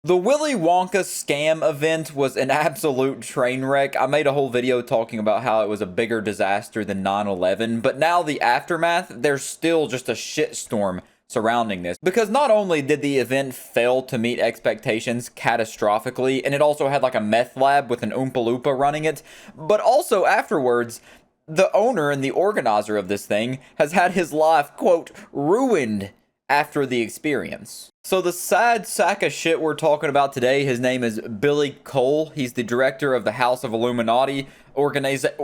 The Willy Wonka scam event was an absolute train wreck. I made a whole video talking about how it was a bigger disaster than 9/11, but now the aftermath, there's still just a shitstorm surrounding this. Because not only did the event fail to meet expectations catastrophically, and it also had like a meth lab with an Oompa Loompa running it, but also afterwards, the owner and the organizer of this thing has had his life, quote, ruined after the experience. So the sad sack of shit we're talking about today, his name is Billy Cole. He's the director of the House of Illuminati organization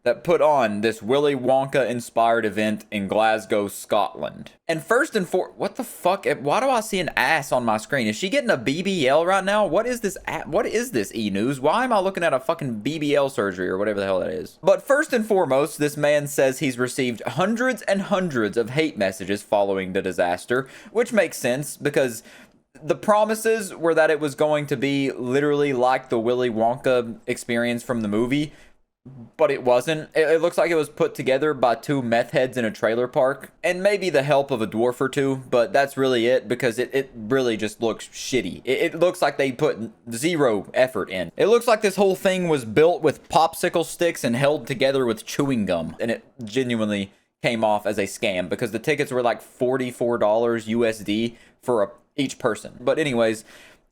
that put on this Willy Wonka inspired event in Glasgow, Scotland. And first and foremost, what the fuck? Why do I see an ass on my screen? Is she getting a BBL right now? What is this? What is this e-news? Why am I looking at a fucking BBL surgery or whatever the hell that is? But first and foremost, this man says he's received hundreds and hundreds of hate messages following the disaster, which makes sense because the promises were that it was going to be literally like the Willy Wonka experience from the movie, but it wasn't. It looks like it was put together by two meth heads in a trailer park, and maybe the help of a dwarf or two, but that's really it, because it really just looks shitty. It looks like they put zero effort in. It looks like this whole thing was built with popsicle sticks and held together with chewing gum, and it genuinely came off as a scam because the tickets were like $44 USD for each person. But anyways,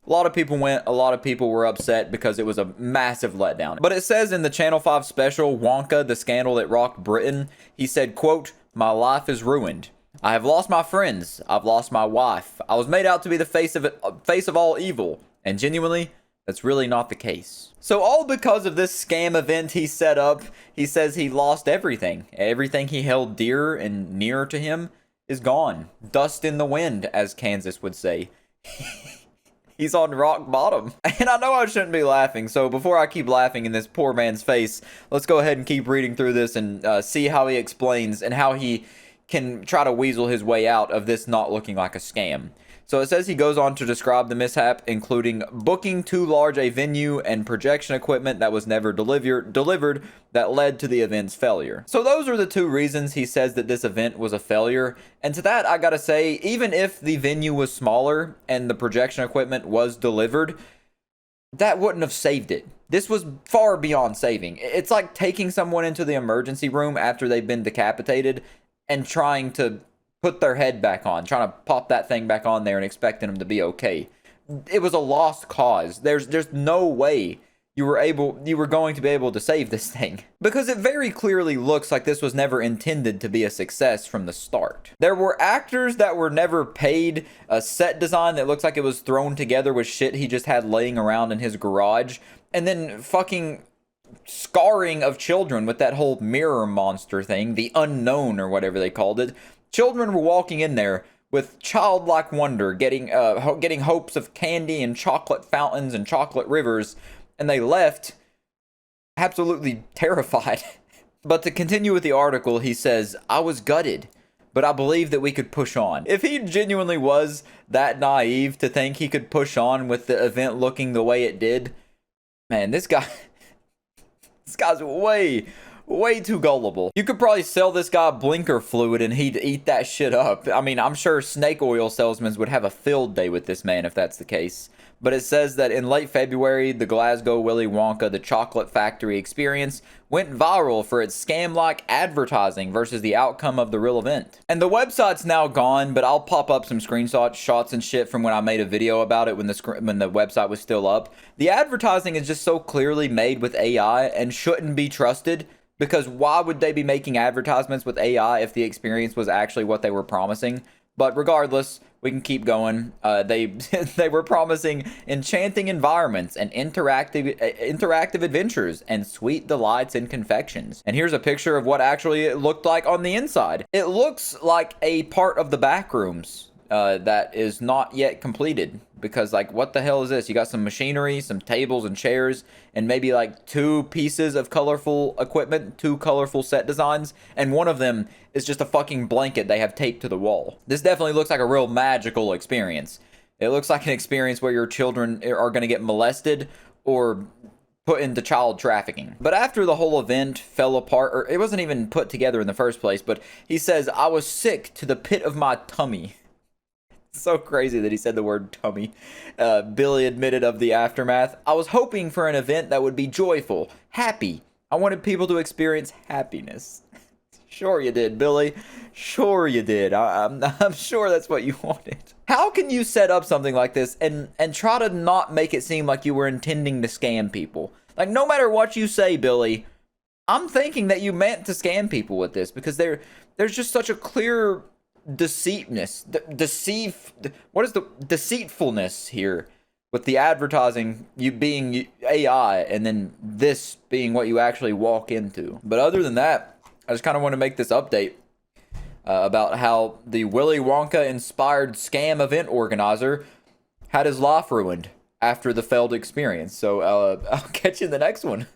a lot of people went, a lot of people were upset because it was a massive letdown. But it says in the Channel 5 special, Wonka, the scandal that rocked Britain, he said, quote, "My life is ruined. I have lost my friends. I've lost my wife. I was made out to be the face of all evil. And genuinely, that's really not the case." So all because of this scam event he set up, he says he lost everything. Everything he held dear and near to him is gone. Dust in the wind, as Kansas would say. He's on rock bottom. And I know I shouldn't be laughing, so before I keep laughing in this poor man's face, let's go ahead and keep reading through this and see how he explains and how he can try to weasel his way out of this not looking like a scam. So it says he goes on to describe the mishap, including booking too large a venue and projection equipment that was never delivered that led to the event's failure. So those are the two reasons he says that this event was a failure. And to that, I gotta say, even if the venue was smaller and the projection equipment was delivered, that wouldn't have saved it. This was far beyond saving. It's like taking someone into the emergency room after they've been decapitated and trying to put their head back on, trying to pop that thing back on there and expecting them to be okay. It was a lost cause. There's no way you were going to be able to save this thing, because it very clearly looks like this was never intended to be a success from the start. There were actors that were never paid, a set design that looks like it was thrown together with shit he just had laying around in his garage, and then fucking scarring of children with that whole mirror monster thing, the unknown or whatever they called it. Children were walking in there with childlike wonder, getting hopes of candy and chocolate fountains and chocolate rivers, and they left absolutely terrified. But to continue with the article, he says, "I was gutted, but I believe that we could push on." If he genuinely was that naive to think he could push on with the event looking the way it did, man, this guy's way too gullible. You could probably sell this guy blinker fluid and he'd eat that shit up. I mean, I'm sure snake oil salesmen would have a field day with this man if that's the case. But it says that in late February, the Glasgow Willy Wonka, the chocolate factory experience, went viral for its scam-like advertising versus the outcome of the real event. And the website's now gone, but I'll pop up some shots and shit from when I made a video about it when the website was still up. The advertising is just so clearly made with AI and shouldn't be trusted, because why would they be making advertisements with AI if the experience was actually what they were promising? But regardless, we can keep going. They were promising enchanting environments and interactive adventures and sweet delights and confections. And here's a picture of what actually it looked like on the inside. It looks like a part of the back rooms that is not yet completed, because like, what the hell is this? You got some machinery, some tables and chairs, and maybe like two pieces of colorful equipment, two colorful set designs, and one of them is just a fucking blanket they have taped to the wall. This definitely looks like a real magical experience. It looks like an experience where your children are going to get molested or put into child trafficking. But after the whole event fell apart, or it wasn't even put together in the first place, but he says, "I was sick to the pit of my tummy." So crazy that he said the word tummy. Billy admitted of the aftermath. I was hoping for an event that would be joyful, happy. I wanted people to experience happiness. Sure you did, Billy. Sure you did. I'm sure that's what you wanted. How can you set up something like this and try to not make it seem like you were intending to scam people? Like, no matter what you say, Billy, I'm thinking that you meant to scam people with this, because there's just such a clear deceitfulness here with the advertising, you being AI, and then this being what you actually walk into. But other than that, I just kind of want to make this update about how the Willy Wonka inspired scam event organizer had his life ruined after the failed experience. So I'll catch you in the next one.